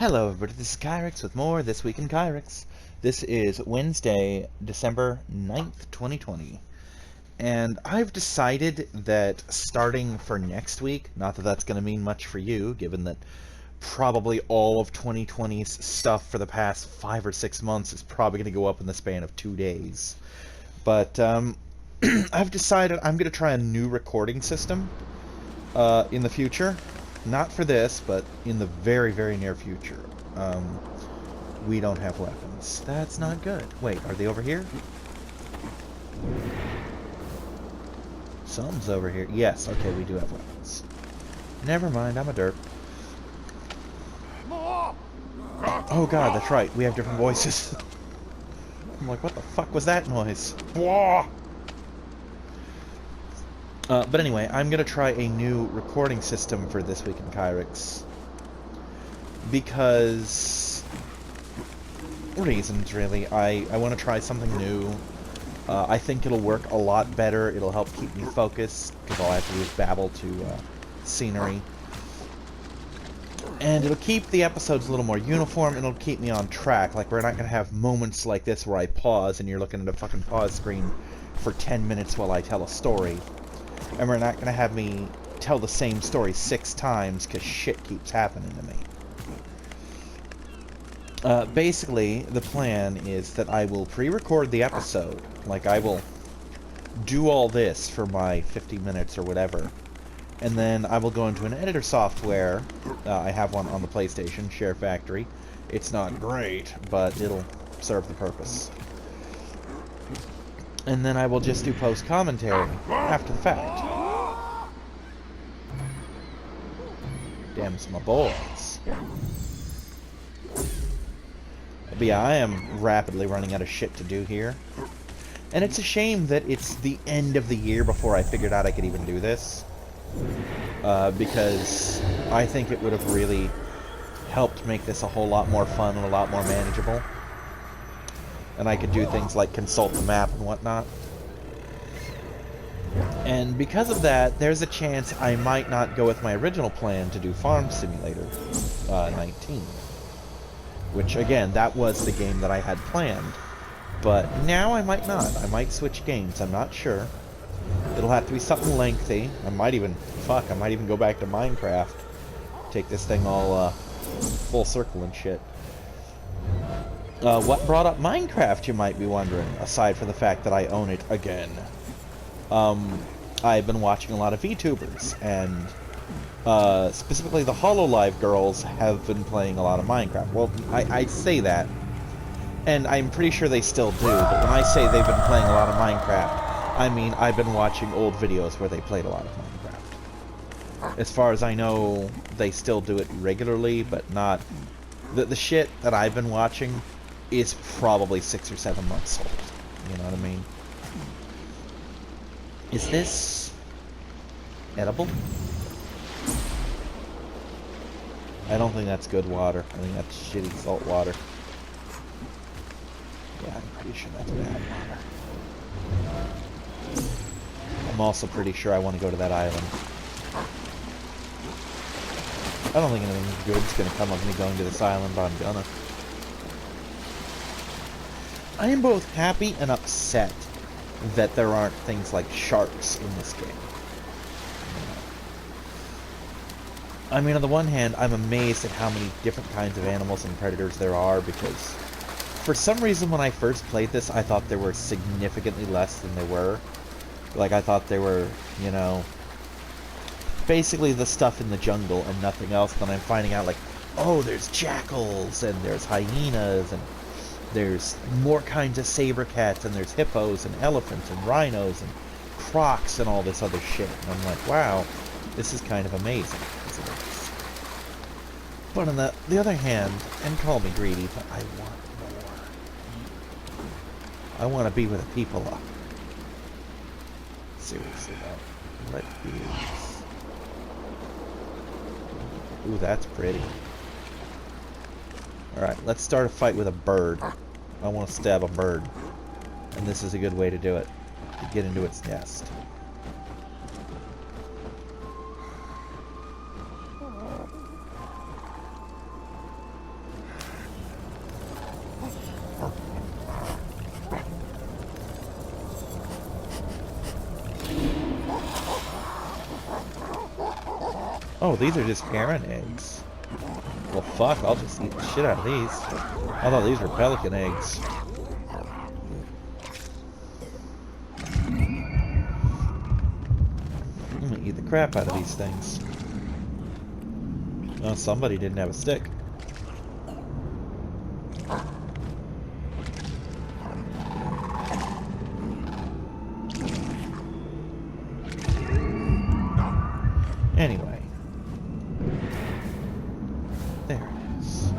Hello everybody, this is Kyrix with more This Week in Kyrix. This is Wednesday, December 9th, 2020. And I've decided that starting for next week, not that that's going to mean much for you, given that probably all of 2020's stuff for the past 5 or 6 months is probably going to go up in the span of 2 days. But I've decided I'm going to try a new recording system in the future. Not for this, but in the very, very near future. We don't have weapons. That's not good. Wait, are they over here? Something's over here. Yes, okay, we do have weapons. Never mind, I'm a derp. Oh god, that's right, we have different voices. I'm like, what the fuck was that noise? But anyway, I'm going to try a new recording system for This Week in Kyrix. Because reasons, really. I want to try something new. I think it'll work a lot better. It'll help keep me focused, because all I have to do is babble to scenery. And it'll keep the episodes a little more uniform, and it'll keep me on track. Like, we're not going to have moments like this where I pause, and you're looking at a fucking pause screen for 10 minutes while I tell a story. And we're not going to have me tell the same story 6 times, because shit keeps happening to me. Basically, the plan is that I will pre-record the episode. Like, I will do all this for my 50 minutes or whatever. And then I will go into an editor software. I have one on the PlayStation, Share Factory. It's not great, but it'll serve the purpose. And then I will just do post-commentary after the fact. Damn's my boys. But yeah, I am rapidly running out of shit to do here. And it's a shame that it's the end of the year before I figured out I could even do this. Because I think it would have really helped make this a whole lot more fun and a lot more manageable. And I could do things like consult the map and whatnot. And because of that, there's a chance I might not go with my original plan to do Farm Simulator 19. Which, again, that was the game that I had planned. But now I might not. I might switch games. I'm not sure. It'll have to be something lengthy. I might even go back to Minecraft. Take this thing all full circle and shit. What brought up Minecraft, you might be wondering, aside from the fact that I own it again. I've been watching a lot of VTubers, and specifically the HoloLive girls have been playing a lot of Minecraft. Well, I say that, and I'm pretty sure they still do, but when I say they've been playing a lot of Minecraft, I mean I've been watching old videos where they played a lot of Minecraft. As far as I know, they still do it regularly, but not... The shit that I've been watching is probably 6 or 7 months old. You know what I mean? Is this edible? I don't think that's good water. I think that's shitty salt water. Yeah, I'm pretty sure that's bad water. I'm also pretty sure I want to go to that island. I don't think anything good's gonna come of me going to this island, but I'm gonna. I am both happy and upset that there aren't things like sharks in this game. I mean, on the one hand, I'm amazed at how many different kinds of animals and predators there are, because for some reason when I first played this, I thought there were significantly less than there were. Like, I thought there were, you know, basically the stuff in the jungle and nothing else. Then I'm finding out, like, oh, there's jackals, and there's hyenas, and there's more kinds of saber cats, and there's hippos, and elephants, and rhinos, and crocs, and all this other shit. And I'm like, wow, this is kind of amazing. But on the other hand, and call me greedy, but I want more. I want to be where the people are. Seriously, though. Let these... Ooh, that's pretty. Alright, let's start a fight with a bird. I want to stab a bird. And this is a good way to do it. To get into its nest. Oh, these are just heron eggs. Well, fuck, I'll just eat the shit out of these. I thought these were pelican eggs. I'm gonna eat the crap out of these things. Oh, somebody didn't have a stick. Anyway. There it is.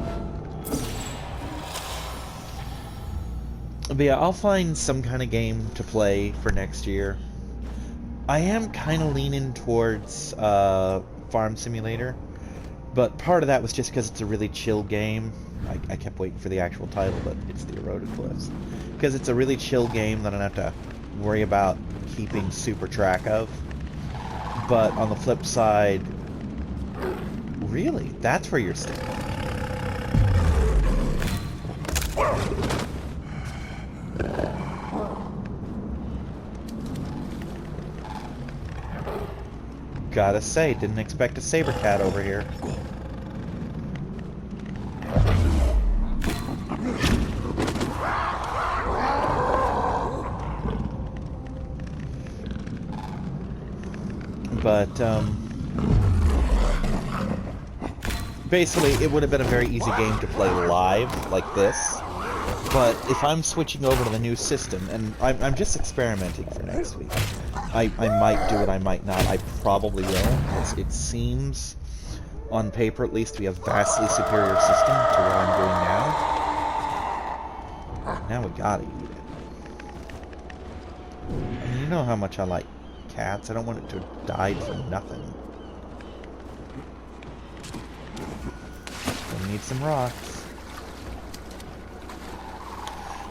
But yeah, I'll find some kind of game to play for next year. I am kind of leaning towards Farm Simulator, but part of that was just because it's a really chill game. I kept waiting for the actual title, but it's the Eroded Cliffs. Because it's a really chill game that I don't have to worry about keeping super track of. But on the flip side, really, that's where you're sticking. Gotta say, didn't expect a saber cat over here. But, basically, it would have been a very easy game to play live, like this. But if I'm switching over to the new system, and I'm just experimenting for next week. I might do it, I might not. I probably will. It seems, on paper at least, to be a vastly superior system to what I'm doing now. Now we gotta eat it. I mean, you know how much I like cats. I don't want it to die for nothing. We need some rocks.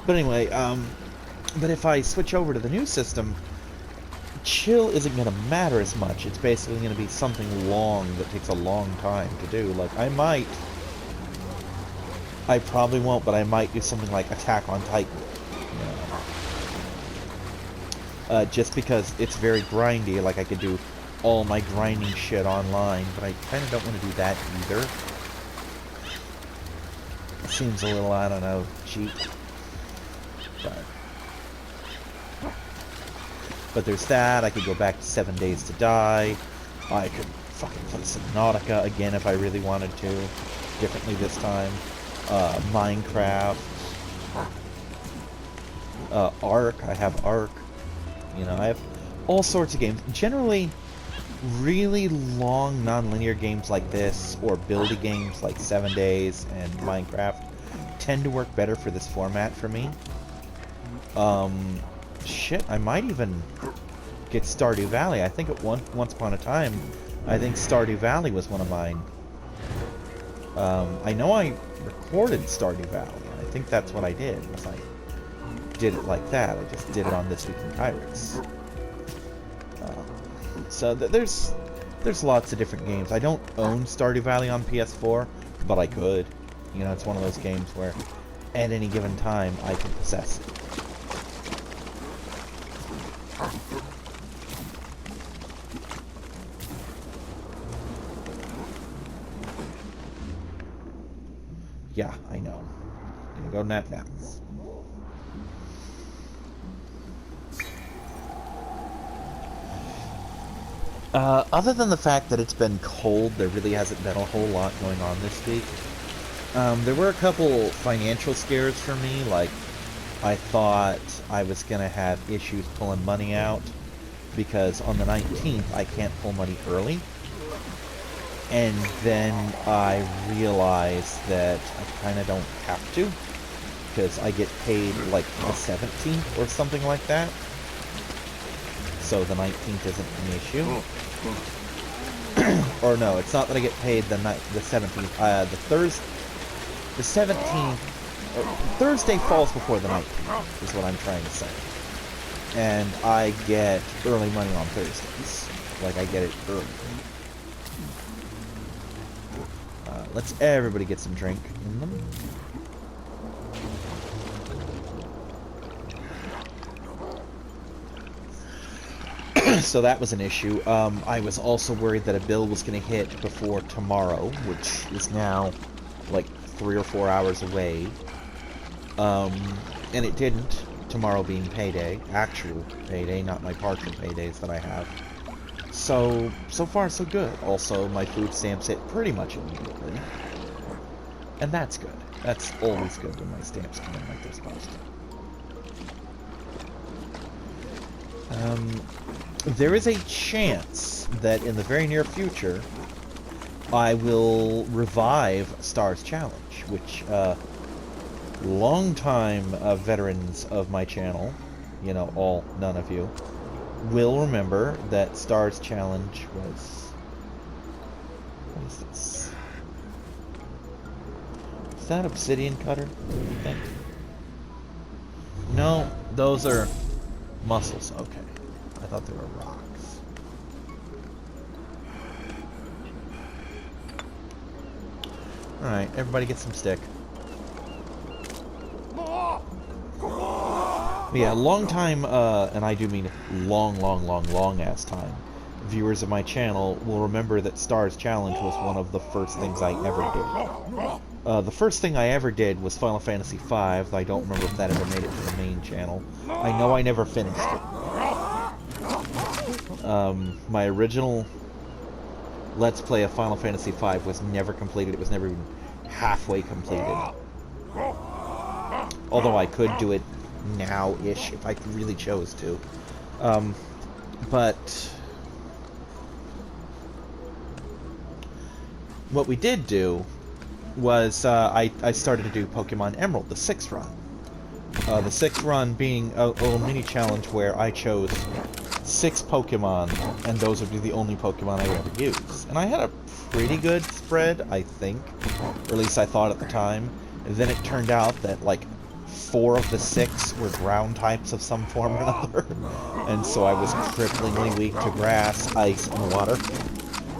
But anyway, but if I switch over to the new system, chill isn't going to matter as much. It's basically going to be something long that takes a long time to do. Like, I probably won't, but I might do something like Attack on Titan. Just because it's very grindy, like I could do all my grinding shit online, but I kind of don't want to do that either. It seems a little, I don't know, cheap. But there's that. I could go back to 7 Days to Die. I could fucking play Subnautica again if I really wanted to. Differently this time. Minecraft. Ark. I have Ark. You know, I have all sorts of games. Generally, really long non-linear games like this, or buildy games like 7 Days and Minecraft, tend to work better for this format for me. Shit, I might even get Stardew Valley. I think at once upon a time, I think Stardew Valley was one of mine. I know I recorded Stardew Valley. I think that's what I did. Was I did it like that. I just did it on This Week in Kyrix. So there's lots of different games. I don't own Stardew Valley on PS4, but I could. You know, it's one of those games where at any given time I can possess it. Yeah, I know. Gonna go nap now. Other than the fact that it's been cold, there really hasn't been a whole lot going on this week. There were a couple financial scares for me, like I thought I was going to have issues pulling money out because on the 19th I can't pull money early. And then I realized that I kind of don't have to because I get paid like the 17th or something like that. So the 19th isn't an issue. Or no, it's not that I get paid the 17th. The 17th, Thursday falls before the 19th, is what I'm trying to say. And I get early money on Thursdays. Like, I get it early. Let's everybody get some drink in them. So that was an issue. I was also worried that a bill was going to hit before tomorrow, which is now like 3 or 4 hours away. And it didn't. Tomorrow being payday, actual payday, not my partial paydays that I have. So far so good. Also, my food stamps hit pretty much immediately. And that's good. That's always good when my stamps come in like they're supposed to. There is a chance that in the very near future, I will revive Stars Challenge, which, long-time veterans of my channel, you know, none of you, will remember that Stars Challenge was... What is this? Is that obsidian cutter, I think? No, those are muscles. Okay. I thought they were rocks. Alright, everybody get some stick. Yeah, long time, and I do mean long ass time, viewers of my channel will remember that Stars Challenge was one of the first things I ever did. The first thing I ever did was Final Fantasy V. I don't remember if that ever made it to the main channel. I know I never finished it. My original Let's Play of Final Fantasy V was never completed. It was never even halfway completed. Although I could do it now-ish if I really chose to. But what we did do was I started to do Pokemon Emerald, the 6th run. The 6th run being a little mini-challenge where I chose 6 Pokemon, and those would be the only Pokemon I would ever use. And I had a pretty good spread, I think. Or at least I thought at the time. And then it turned out that, like, 4 of the 6 were ground types of some form or another. And so I was cripplingly weak to grass, ice, and water.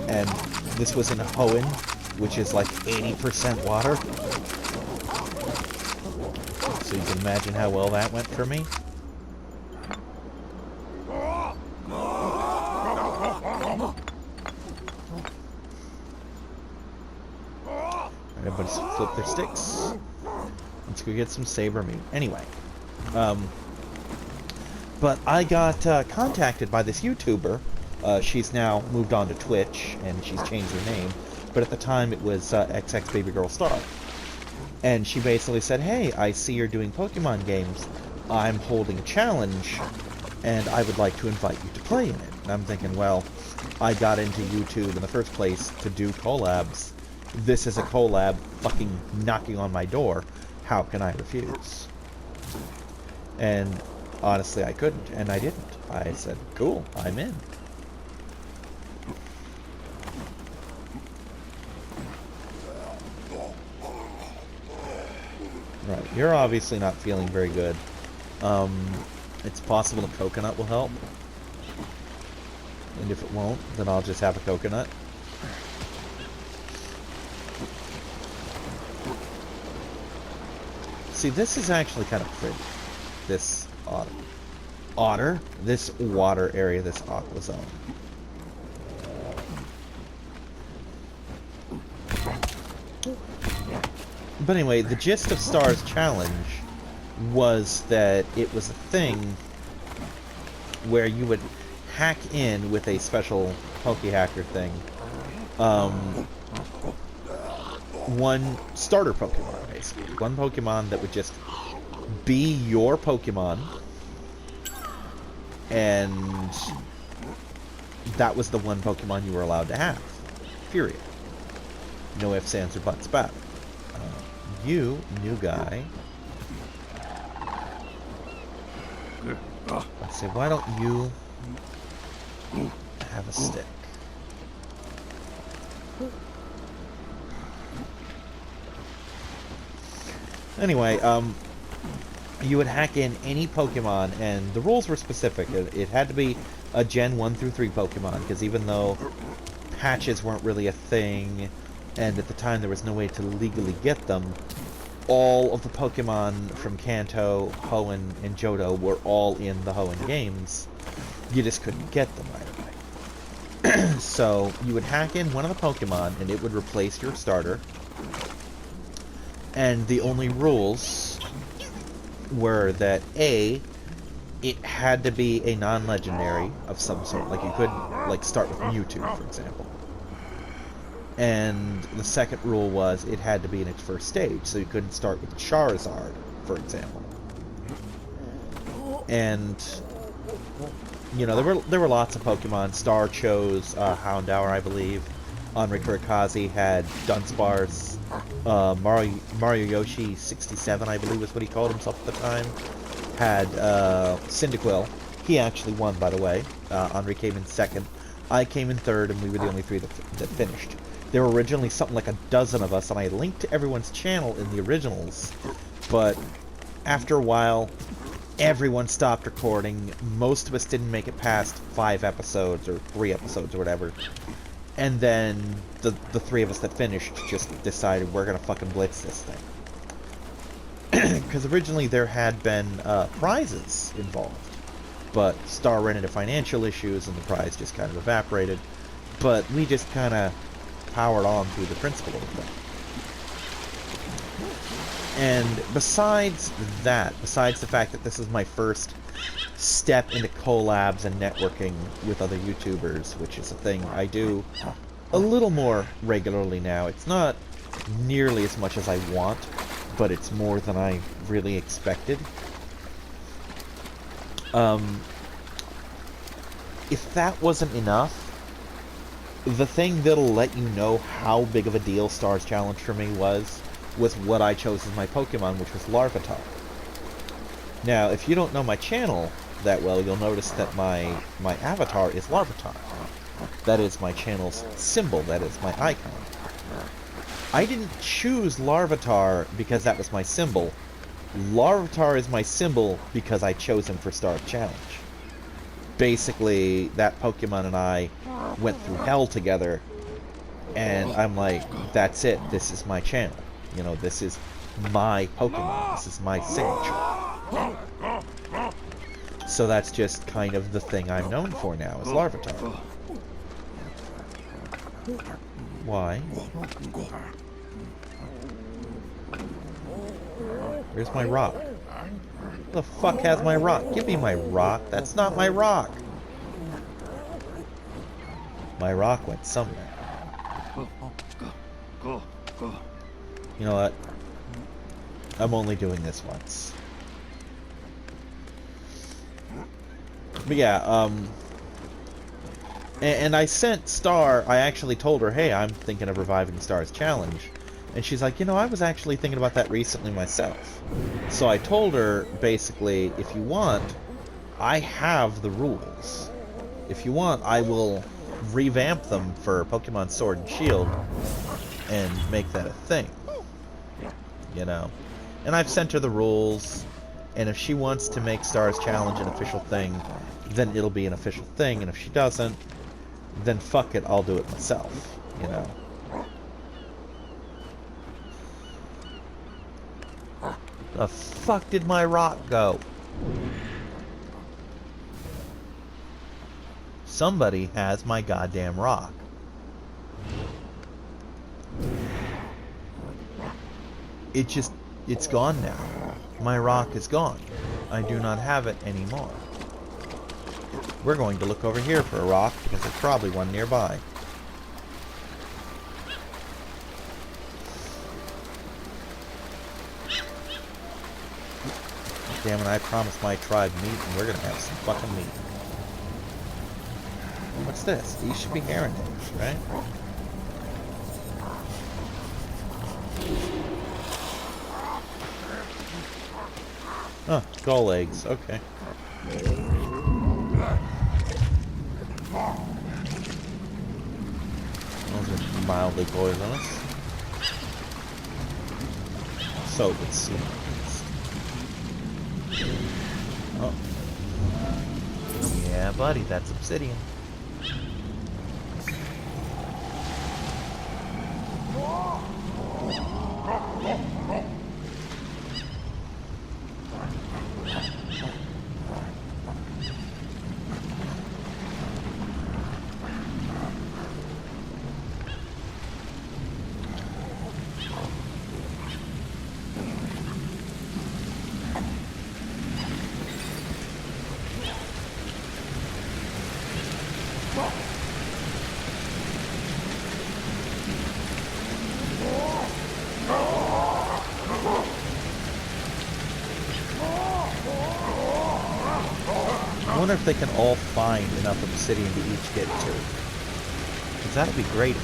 And this was in Hoenn, which is like 80% water. So you can imagine how well that went for me. Everybody flip their sticks. Let's go get some saber meat. Anyway, but I got contacted by this YouTuber. She's now moved on to Twitch, and she's changed her name. But at the time, it was XX Baby Girl Star. And she basically said, hey, I see you're doing Pokemon games. I'm holding a challenge, and I would like to invite you to play in it. And I'm thinking, well, I got into YouTube in the first place to do collabs. This is a collab fucking knocking on my door. How can I refuse? And honestly, I couldn't, and I didn't. I said, cool, I'm in. Right, you're obviously not feeling very good. It's possible a coconut will help. And if it won't, then I'll just have a coconut. See, this is actually kind of pretty. This this water area, this aqua zone. But anyway, the gist of Stars Challenge was that it was a thing where you would hack in with a special Pokehacker thing. One starter Pokemon, basically. One Pokemon that would just be your Pokemon. And that was the one Pokemon you were allowed to have. Period. No ifs, ands, or buts about it. You, new guy. Let's see, why don't you have a stick? Anyway, you would hack in any Pokemon, and the rules were specific. It had to be a Gen 1 through 3 Pokemon, because even though patches weren't really a thing, and at the time there was no way to legally get them, all of the Pokemon from Kanto, Hoenn, and Johto were all in the Hoenn games, You just couldn't get them right away. So you would hack in one of the Pokemon, and it would replace your starter. And the only rules were that A, it had to be a non-legendary of some sort. Like, you couldn't, like, start with Mewtwo, for example. And the second rule was it had to be in its first stage, so you couldn't start with Charizard, for example. And, you know, there were lots of Pokemon. Star chose Houndour, I believe. Enrique Rikazi had Dunsparce. Mario Yoshi 67, I believe was what he called himself at the time, had Cyndaquil. He actually won, by the way. Henri came in second. I came in third, and we were the only three that finished. There were originally something like a dozen of us, and I linked to everyone's channel in the originals, but after a while, everyone stopped recording. Most of us didn't make it past 5 episodes, or 3 episodes, or whatever. And then the 3 of us that finished just decided we're gonna fucking blitz this thing. Because originally there had been prizes involved, but Star ran into financial issues and the prize just kind of evaporated. But we just kind of powered on through the principle of the thing. And besides that, besides the fact that this is my first step into collabs and networking with other YouTubers, which is a thing I do a little more regularly now. It's not nearly as much as I want, but it's more than I really expected. If that wasn't enough, the thing that'll let you know how big of a deal Stars Challenge for me was what I chose as my Pokemon, which was Larvitar. Now, if you don't know my channel that well, you'll notice that my avatar is Larvitar. That is my channel's symbol. That is my icon. I didn't choose Larvitar because that was my symbol. Larvitar is my symbol because I chose him for Star Challenge. Basically, that Pokemon and I went through hell together, and I'm like, that's it. This is my channel. You know, this is my Pokemon. This is my signature. So that's just kind of the thing I'm known for now, is Larvitar. Why? Where's my rock? Who the fuck has my rock? Give me my rock. That's not my rock. My rock went somewhere. You know what? I'm only doing this once. But yeah, and I sent Star, I actually told her, hey, I'm thinking of reviving Star's Challenge. And she's like, you know, I was actually thinking about that recently myself. So I told her, basically, if you want, I have the rules. If you want, I will revamp them for Pokemon Sword and Shield and make that a thing. You know? And I've sent her the rules, and if she wants to make Star's Challenge an official thing, then it'll be an official thing, and if she doesn't, then fuck it, I'll do it myself, you know? The fuck did my rock go? Somebody has my goddamn rock. It's gone now. My rock is gone. I do not have it anymore. We're going to look over here for a rock, because there's probably one nearby. Damn it, I promised my tribe meat, and we're gonna have some fucking meat. What's this? These should be heron eggs, right? Oh, gull eggs, okay. Those are mildly poisonous. So would seem. Oh. Yeah, buddy, that's obsidian. wonder if they can all find enough obsidian to each get to. Because that'd be great.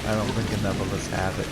I don't think enough of us have it.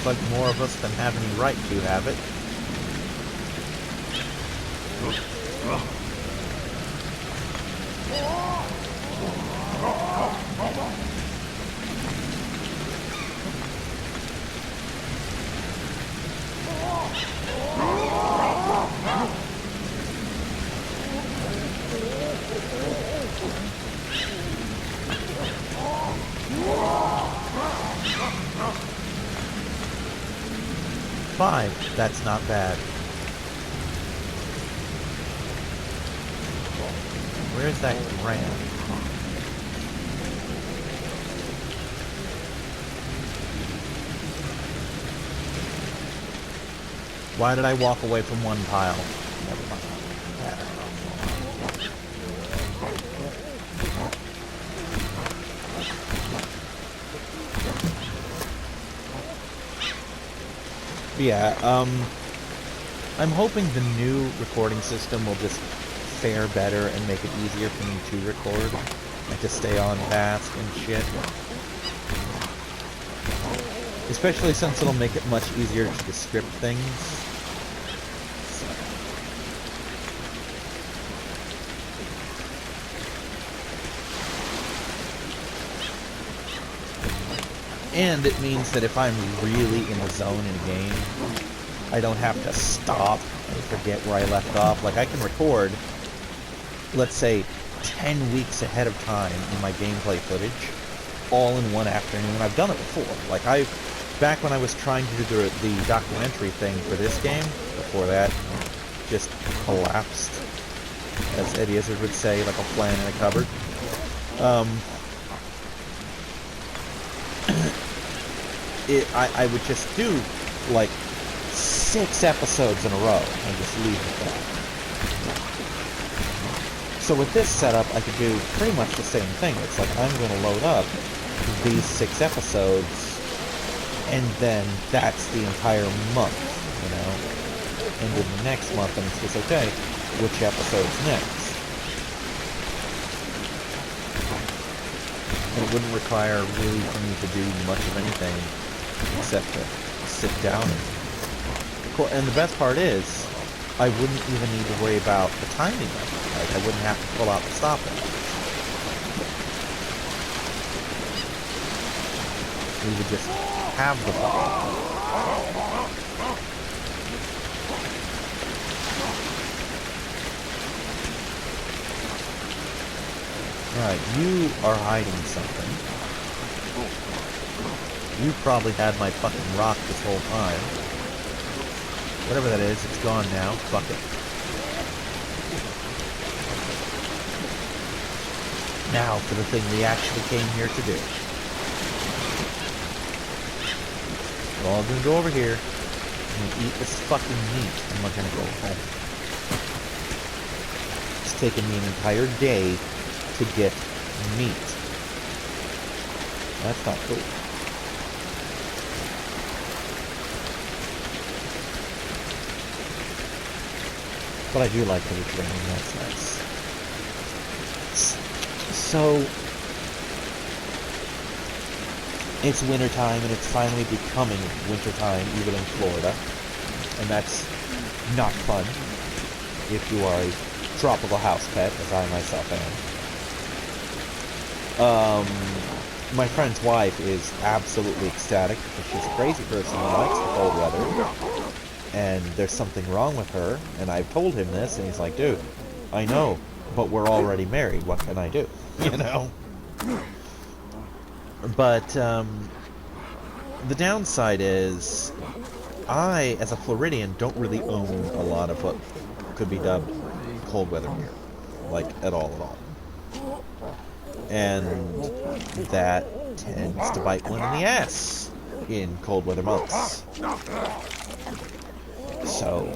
Like more of us than have any right to have it. Five. That's not bad. Where's that ram? Why did I walk away from one pile? Never mind. Yeah, I'm hoping the new recording system will just fare better and make it easier for me to record, like to stay on task and shit. Especially since it'll make it much easier to script things. And it means that if I'm really in the zone in a game, I don't have to stop and forget where I left off. Like, I can record, let's say, 10 weeks ahead of time in my gameplay footage, all in one afternoon. I've done it before. Like, back when I was trying to do the documentary thing for this game, before that, just collapsed, as Eddie Izzard would say, like a flan in a cupboard. I would just do, like, 6 episodes in a row and just leave it at that. So with this setup, I could do pretty much the same thing. It's like, I'm going to load up these 6 episodes, and then that's the entire month, you know? And then the next month, and it's just, okay, which episode's next? And it wouldn't require really for me to do much of anything except to sit down and the best part is, I wouldn't even need to worry about the timing of it. Like, I wouldn't have to pull out the stopwatch. We would just have the button. Alright, you are hiding something. You probably had my fucking rock this whole time. Whatever that is, it's gone now. Fuck it. Now for the thing we actually came here to do. We're all gonna go over here and eat this fucking meat, and we're gonna go home. It's taken me an entire day to get meat. That's not cool. But I do like that it's raining, that's nice. So, it's wintertime, and it's finally becoming wintertime, even in Florida. And that's not fun, if you are a tropical house pet, as I myself am. My friend's wife is absolutely ecstatic, because she's a crazy person who likes the cold weather. And there's something wrong with her, and I've told him this, and he's like, dude, I know, but we're already married, what can I do? You know? But, The downside is, I, as a Floridian, don't really own a lot of what could be dubbed cold weather gear. Like, at all. And that tends to bite one in the ass in cold weather months. So,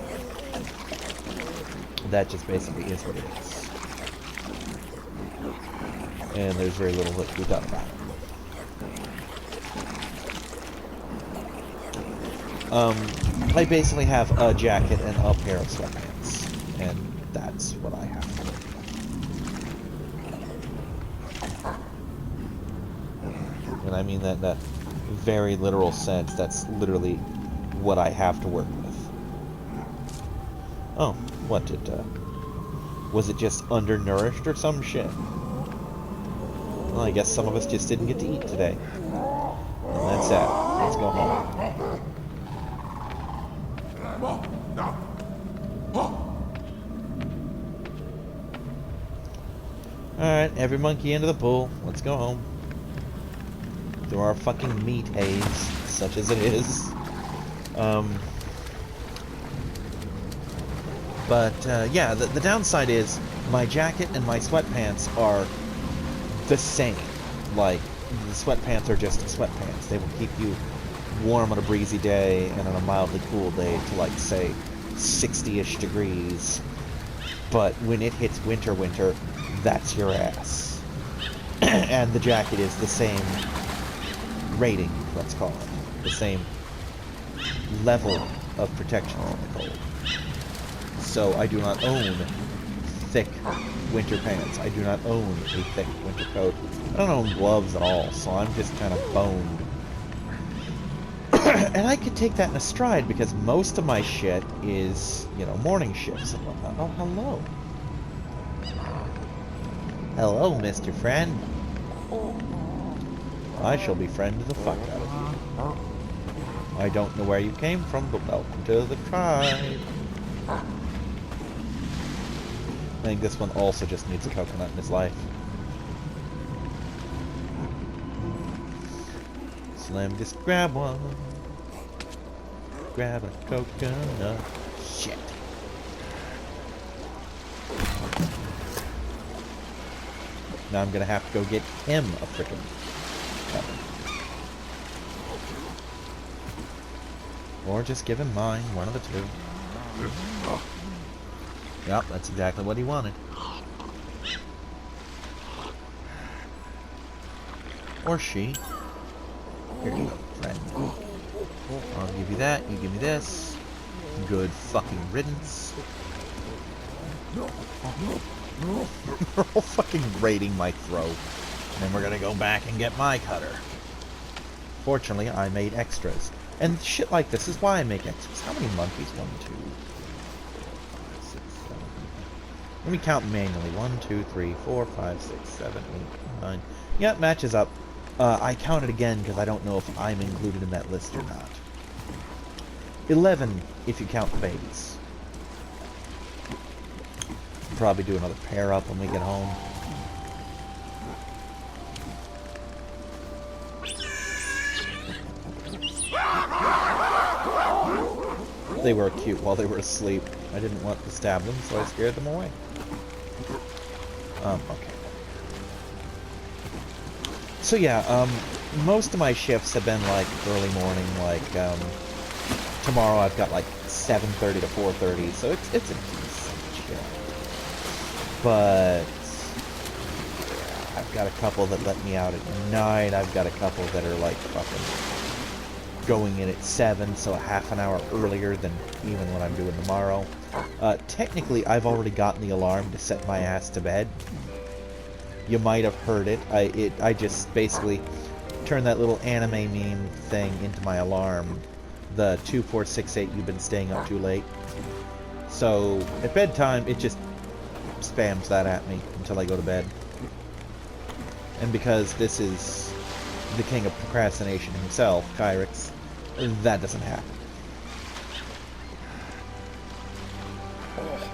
that just basically is what it is. And there's very little that can be done about it. I basically have a jacket and a pair of sweatpants, and that's what I have to work with. And I mean that in a very literal sense. That's literally what I have to work with. Oh, what did, was it just undernourished or some shit? Well, I guess some of us just didn't get to eat today. And that's that. Let's go home. Alright, every monkey into the pool. Let's go home. Through our fucking meat haze, such as it is. Yeah, the downside is my jacket and my sweatpants are the same. Like, the sweatpants are just sweatpants. They will keep you warm on a breezy day and on a mildly cool day to, like, say, 60-ish degrees. But when it hits winter, that's your ass. And the jacket is the same rating, let's call it. The same level of protection from the cold. So I do not own thick winter pants. I do not own a thick winter coat. I don't own gloves at all, so I'm just kind of boned. And I could take that in a stride because most of my shit is, you know, morning shifts and whatnot. Oh, hello. Hello, Mr. Friend. I shall befriend the fuck out of you. I don't know where you came from, but welcome to the tribe. I think this one also just needs a coconut in his life. So let me just grab one. Grab a coconut. Shit. Now I'm gonna have to go get him a frickin' coconut. Or just give him mine, one of the two. Yep, that's exactly what he wanted. Or she. Here you go, friend. I'll give you that, you give me this. Good fucking riddance. They're all fucking raiding my throat. And then we're gonna go back and get my cutter. Fortunately, I made extras. And shit like this is why I make extras. How many monkeys? 1, 2, 5, 6, 7, 8. Let me count manually. 1, 2, 3, 4, 5, 6, 7, 8, 9. Yeah, matches up. I counted again because I don't know if I'm included in that list or not. 11 if you count the babies. Probably do another pair up when we get home. They were cute while they were asleep. I didn't want to stab them, so I scared them away. Okay. So yeah, most of my shifts have been like early morning, like, tomorrow I've got like 7:30 to 4:30, so it's a decent shift. But I've got a couple that let me out at night, I've got a couple that are like fucking going in at 7, so a half an hour earlier than even what I'm doing tomorrow. Technically, I've already gotten the alarm to set my ass to bed. You might have heard it. I just basically turned that little anime meme thing into my alarm. The 2468, you've been staying up too late. So, at bedtime, it just spams that at me until I go to bed. And because this is the king of procrastination himself, Kyrix, that doesn't happen.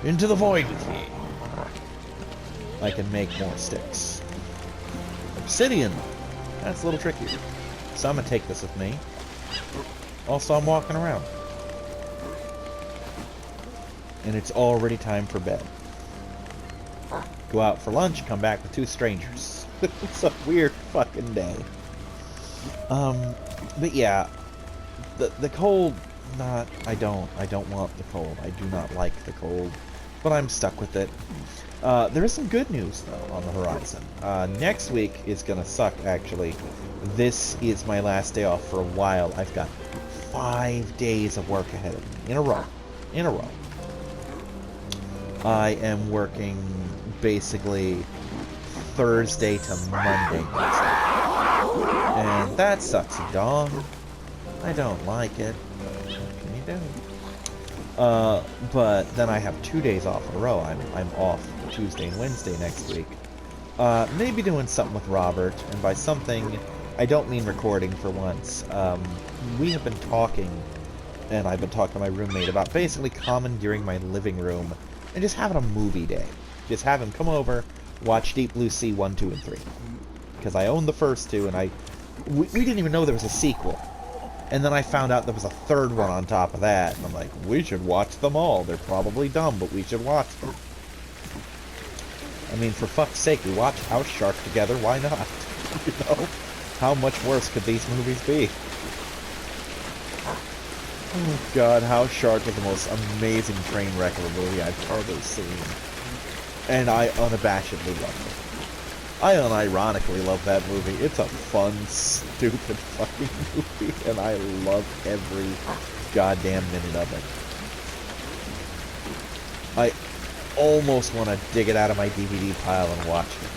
Into the void with me. I can make more sticks. Obsidian! That's a little trickier. So I'm gonna take this with me. Also, I'm walking around. And it's already time for bed. Go out for lunch, come back with 2 strangers. It's a weird fucking day. But yeah, the cold, I don't want the cold. I do not like the cold, but I'm stuck with it. There is some good news, though, on the horizon. Next week is gonna suck, actually. This is my last day off for a while. I've got 5 days of work ahead of me, in a row. I am working, basically, Thursday to Monday. And that sucks a dog. I don't like it. What can you do? But then I have 2 days off in a row. I'm off Tuesday and Wednesday next week. Maybe doing something with Robert, and by something, I don't mean recording for once. We have been talking, and I've been talking to my roommate about basically commandeering my living room and just having a movie day. Just have him come over, watch Deep Blue Sea 1, 2, and 3. Because I own the first 2, and we didn't even know there was a sequel. And then I found out there was a 3rd one on top of that, and I'm like, we should watch them all. They're probably dumb, but we should watch them. I mean, for fuck's sake, we watched House Shark together, why not? You know? How much worse could these movies be? Oh god, House Shark is the most amazing train wreck of a movie I've ever seen. And I unabashedly love it. I unironically love that movie. It's a fun, stupid fucking movie, and I love every goddamn minute of it. I almost want to dig it out of my DVD pile and watch it.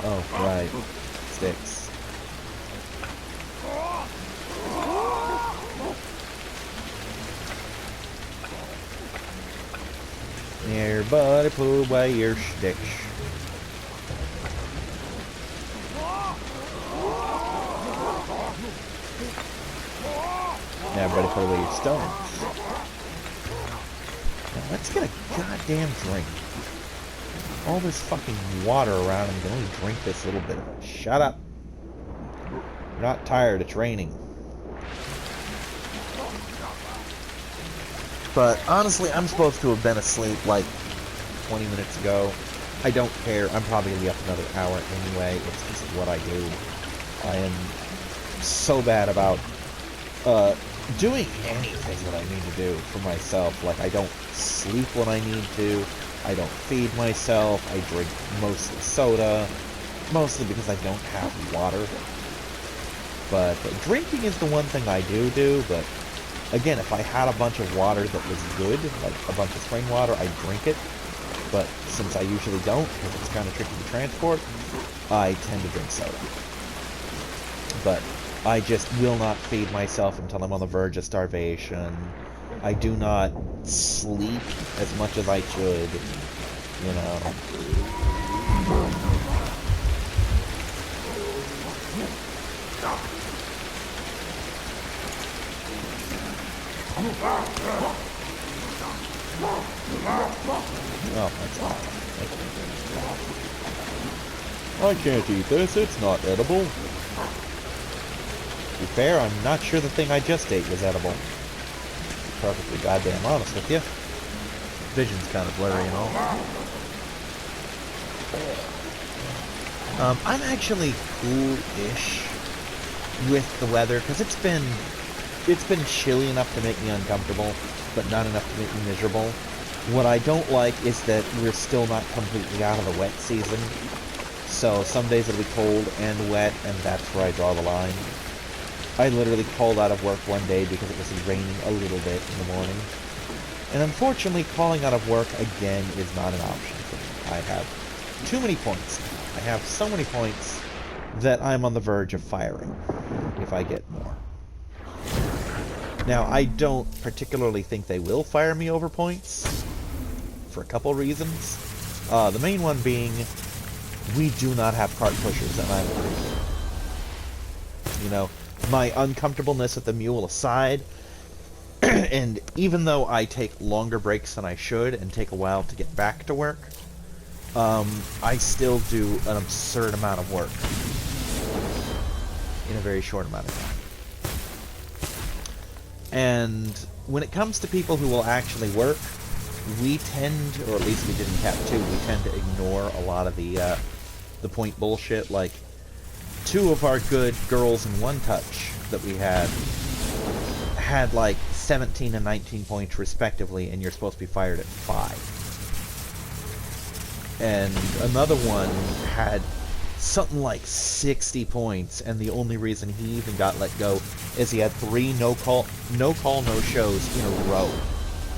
Oh, right. Sticks. Everybody put away your sticks. Everybody put away your stones. Now let's get a goddamn drink. All this fucking water around and you can only drink this little bit of it. Shut up. You're not tired, it's raining. But honestly, I'm supposed to have been asleep like 20 minutes ago. I don't care. I'm probably going to be up another hour anyway. It's just what I do. I am so bad about doing anything that I need to do for myself. Like, I don't sleep when I need to. I don't feed myself. I drink mostly soda. Mostly because I don't have water. But drinking is the one thing I do, but again, if I had a bunch of water that was good, like a bunch of spring water, I'd drink it. But since I usually don't, because it's kind of tricky to transport, I tend to drink soda. But I just will not feed myself until I'm on the verge of starvation. I do not sleep as much as I should, you know. Oh, that's awesome. I can't eat this, it's not edible. To be fair, I'm not sure the thing I just ate was edible. To be perfectly goddamn honest with you. Vision's kind of blurry and all. I'm actually cool-ish with the weather, because it's been chilly enough to make me uncomfortable, but not enough to make me miserable. What I don't like is that we're still not completely out of the wet season. So some days it'll be cold and wet, and that's where I draw the line. I literally called out of work one day because it was raining a little bit in the morning. And unfortunately, calling out of work again is not an option for me. I have too many points. I have so many points that I'm on the verge of firing if I get more. Now, I don't particularly think they will fire me over points for a couple reasons. The main one being, we do not have cart pushers, and I'm agree. You know, my uncomfortableness with the mule aside, and even though I take longer breaks than I should and take a while to get back to work, I still do an absurd amount of work. in a very short amount of time. And when it comes to people who will actually work, we tend, or at least we did in Cap 2, we tend to ignore a lot of the point bullshit. Like, 2 of our good girls in One Touch that we had like 17 and 19 points respectively, and you're supposed to be fired at 5. And another one had something like 60 points, and the only reason he even got let go is he had 3 no call, no shows in a row.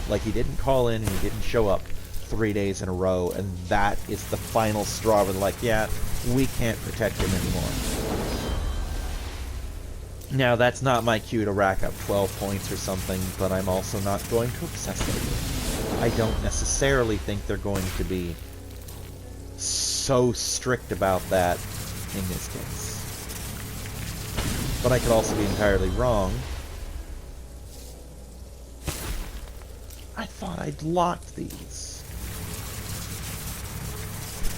Like, he didn't call in and he didn't show up 3 days in a row, and that is the final straw where they're like, yeah, we can't protect him anymore. Now, that's not my cue to rack up 12 points or something, but I'm also not going to obsess over it. I don't necessarily think they're going to be so strict about that in this case. But I could also be entirely wrong. I thought I'd locked these.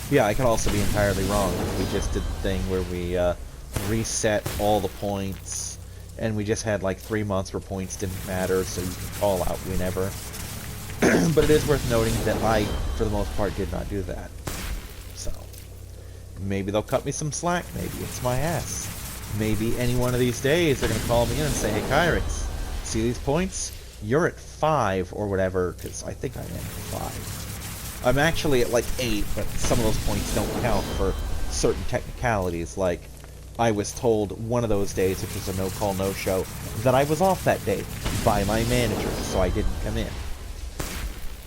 Yeah, I could also be entirely wrong. We just did the thing where we reset all the points, and we just had like 3 months where points didn't matter, so you could call out whenever. But it is worth noting that I, for the most part, did not do that. So, maybe they'll cut me some slack, maybe it's my ass. Maybe any one of these days they're going to call me in and say, hey Kyrix, see these points? You're at 5 or whatever, because I think I am at 5. I'm actually at like 8, but some of those points don't count for certain technicalities. Like, I was told one of those days, which was a no-call, no-show, that I was off that day by my manager, so I didn't come in.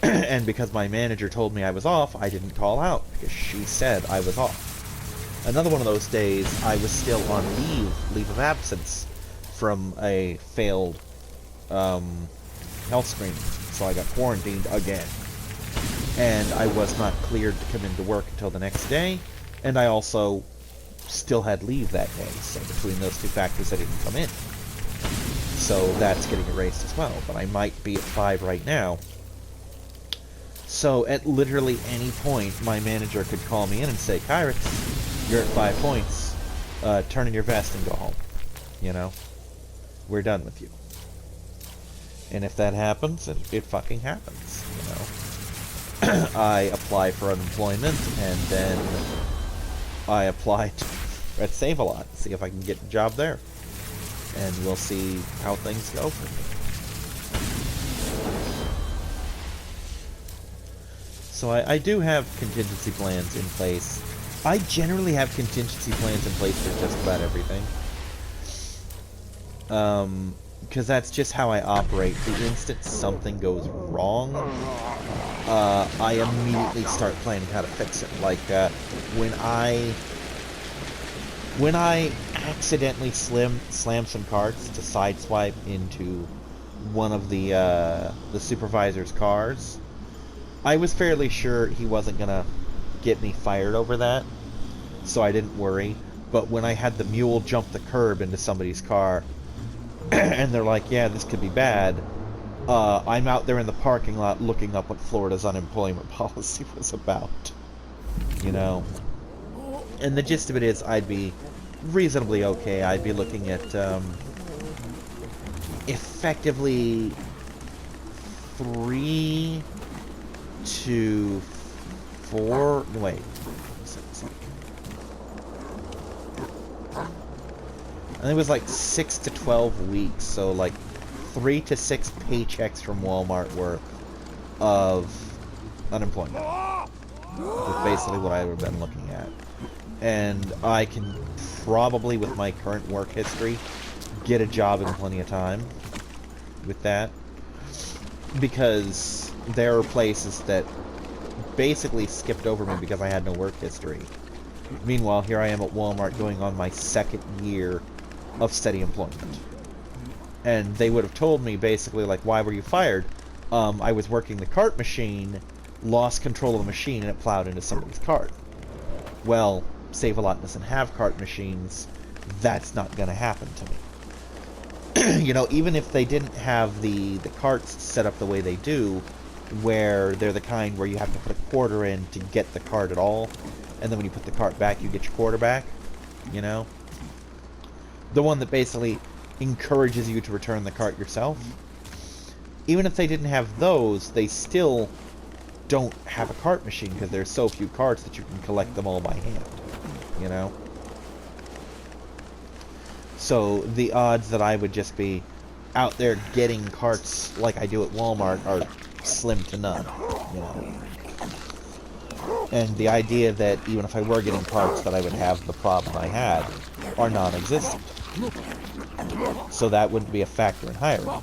And because my manager told me I was off, I didn't call out, because she said I was off. Another one of those days, I was still on leave of absence, from a failed health screening, so I got quarantined again. And I was not cleared to come into work until the next day, and I also still had leave that day, so between those 2 factors I didn't come in. So that's getting erased as well, but I might be at 5 right now. So at literally any point, my manager could call me in and say, Kyrix, you're at 5 points, turn in your vest and go home. You know? We're done with you. And if that happens, it fucking happens, you know? I apply for unemployment, and then I apply at Save-A-Lot, see if I can get a job there. And we'll see how things go for me. So I do have contingency plans in place. I generally have contingency plans in place for just about everything. Because that's just how I operate. The instant something goes wrong, I immediately start planning how to fix it. Like, when I accidentally slammed some carts to sideswipe into one of the supervisor's cars, I was fairly sure he wasn't gonna get me fired over that, so I didn't worry. But when I had the mule jump the curb into somebody's car, and they're like, yeah, this could be bad, I'm out there in the parking lot looking up what Florida's unemployment policy was about. You know? And the gist of it is, I'd be reasonably okay. I'd be looking at, effectively 3 to 4, wait, I think it was like 6 to 12 weeks, so like 3 to 6 paychecks from Walmart worth of unemployment. That's basically what I would have been looking at. And I can probably, with my current work history, get a job in plenty of time with that. Because there are places that basically skipped over me because I had no work history. Meanwhile, here I am at Walmart going on my 2nd year of steady employment. And they would have told me basically, like, why were you fired? I was working the cart machine, lost control of the machine, and it plowed into somebody's cart. Well, Save-A-Lot doesn't have cart machines. That's not going to happen to me. You know, even if they didn't have the carts set up the way they do, where they're the kind where you have to put a quarter in to get the cart at all, and then when you put the cart back, you get your quarter back, you know? The one that basically encourages you to return the cart yourself. Even if they didn't have those, they still don't have a cart machine because there's so few carts that you can collect them all by hand, you know? So the odds that I would just be out there getting carts like I do at Walmart are slim to none, you know? And the idea that even if I were getting parts that I would have the problem I had are non-existent. So that wouldn't be a factor in hiring.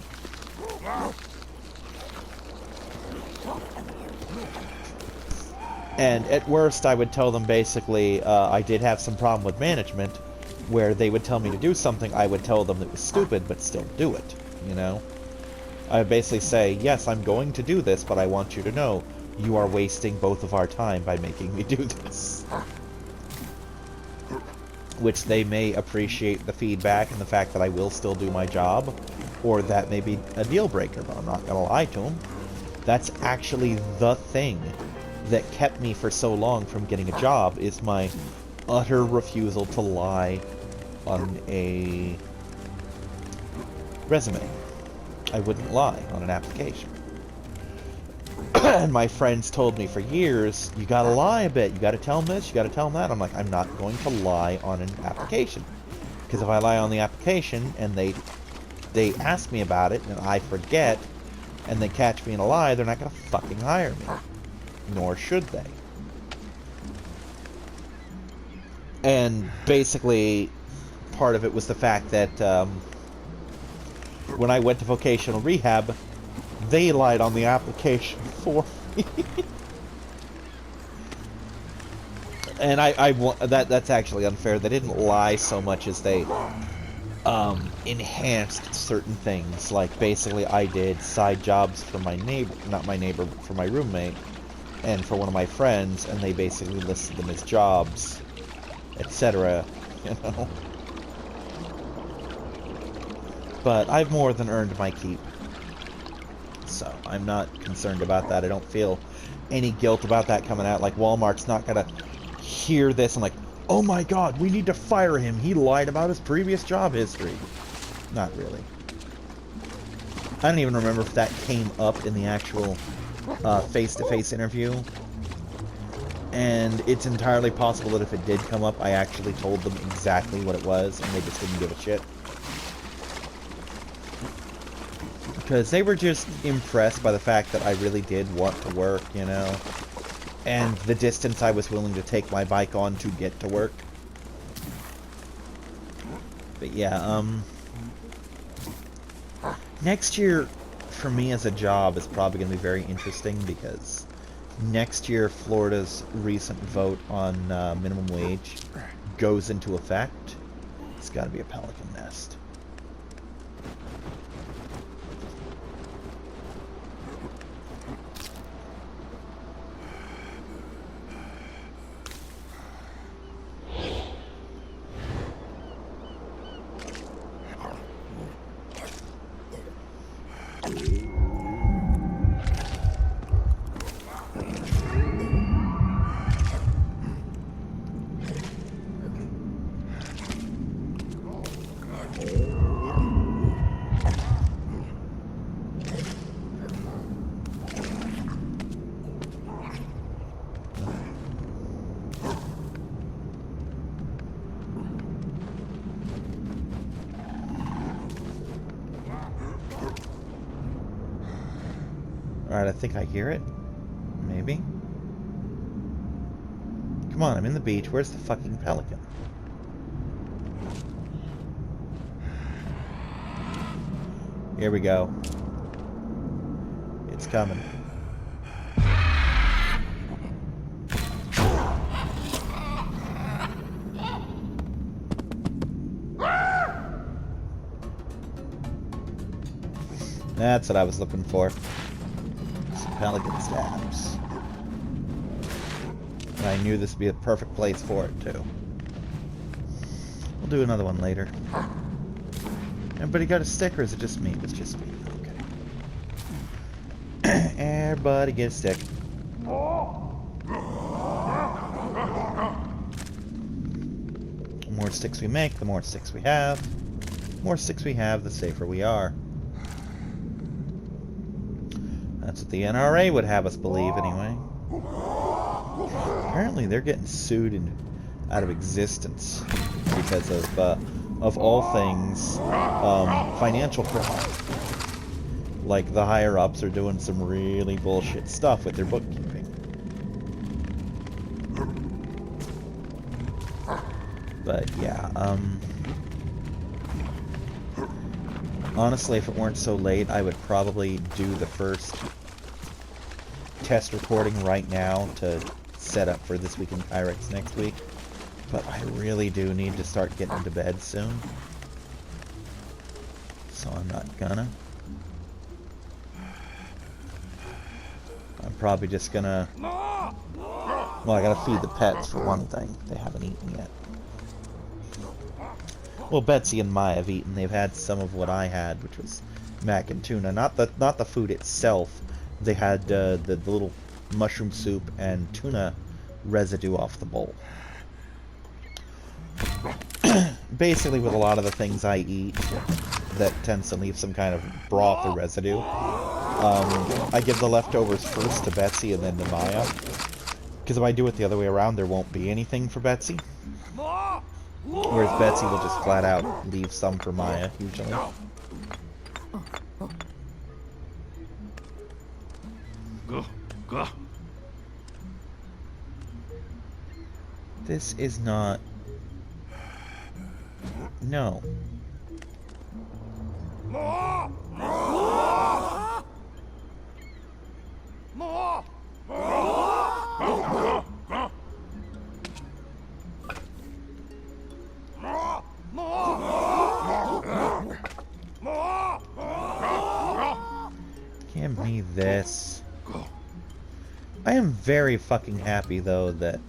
And at worst, I would tell them basically, I did have some problem with management, where they would tell me to do something, I would tell them it was stupid, but still do it, you know? I would basically say, yes, I'm going to do this, but I want you to know, you are wasting both of our time by making me do this. Which they may appreciate the feedback and the fact that I will still do my job, or that may be a deal breaker, but I'm not going to lie to them. That's actually the thing that kept me for so long from getting a job, is my utter refusal to lie on a resume. I wouldn't lie on an application. And my friends told me for years, you gotta lie a bit, you gotta tell them this, you gotta tell them that. I'm like, I'm not going to lie on an application. Because if I lie on the application and they ask me about it and I forget and they catch me in a lie, they're not gonna fucking hire me. Nor should they. And basically, part of it was the fact that when I went to vocational rehab, they lied on the application for me. And that's actually unfair. They didn't lie so much as they enhanced certain things. Like, basically, I did side jobs for my neighbor, not my neighbor, for my roommate, and for one of my friends, and they basically listed them as jobs, etc., you know. But I've more than earned my keep. So, I'm not concerned about that. I don't feel any guilt about that coming out. Like, Walmart's not gonna hear this and like, oh my god, we need to fire him. He lied about his previous job history. Not really. I don't even remember if that came up in the actual face-to-face interview. And it's entirely possible that if it did come up, I actually told them exactly what it was, and they just didn't give a shit. Because they were just impressed by the fact that I really did want to work, you know? And the distance I was willing to take my bike on to get to work. But yeah, next year, for me as a job, is probably going to be very interesting, because next year, Florida's recent vote on minimum wage goes into effect. It's got to be a pelican nest. Alright, I think I hear it. Maybe. Come on, I'm in the beach. Where's the fucking pelican? Here we go. It's coming. That's what I was looking for. Pelican stabs. And I knew this would be a perfect place for it, too. We'll do another one later. Everybody got a stick, or is it just me? It's just me. Okay. Everybody get a stick. More more sticks we make, the more sticks we have. The more sticks we have, the safer we are. That's what the NRA would have us believe, anyway. Apparently, they're getting sued out of existence because of all things, financial fraud. Like, the higher-ups are doing some really bullshit stuff with their bookkeeping. But, yeah, honestly, if it weren't so late, I would probably do the first test recording right now to set up for This Week in Kyrix next week. But I really do need to start getting to bed soon. So I'm not gonna. I'm probably just gonna... Well, I gotta feed the pets for one thing. They haven't eaten yet. Well, Betsy and Maya have eaten. They've had some of what I had, which was mac and tuna. Not the food itself. They had the little mushroom soup and tuna residue off the bowl. Basically, with a lot of the things I eat that tends to leave some kind of broth or residue, I give the leftovers first to Betsy and then to Maya. Because if I do it the other way around, there won't be anything for Betsy. Whereas Betsy will just flat out leave some for Maya, usually. Go. This is not... No. Give me this. I am very fucking happy, though, that,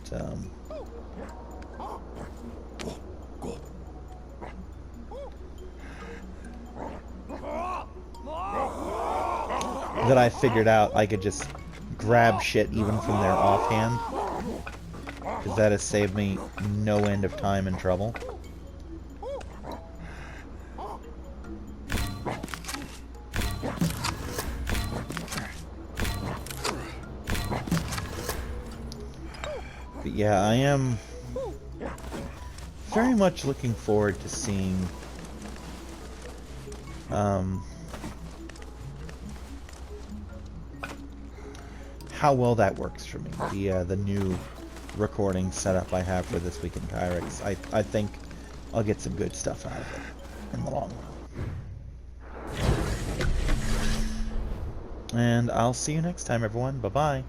that I figured out I could just grab shit even from their offhand. Because that has saved me no end of time and trouble. But yeah, I am very much looking forward to seeing how well that works for me. The new recording setup I have for This Week in Kyrix. I think I'll get some good stuff out of it in the long run. And I'll see you next time, everyone. Bye-bye.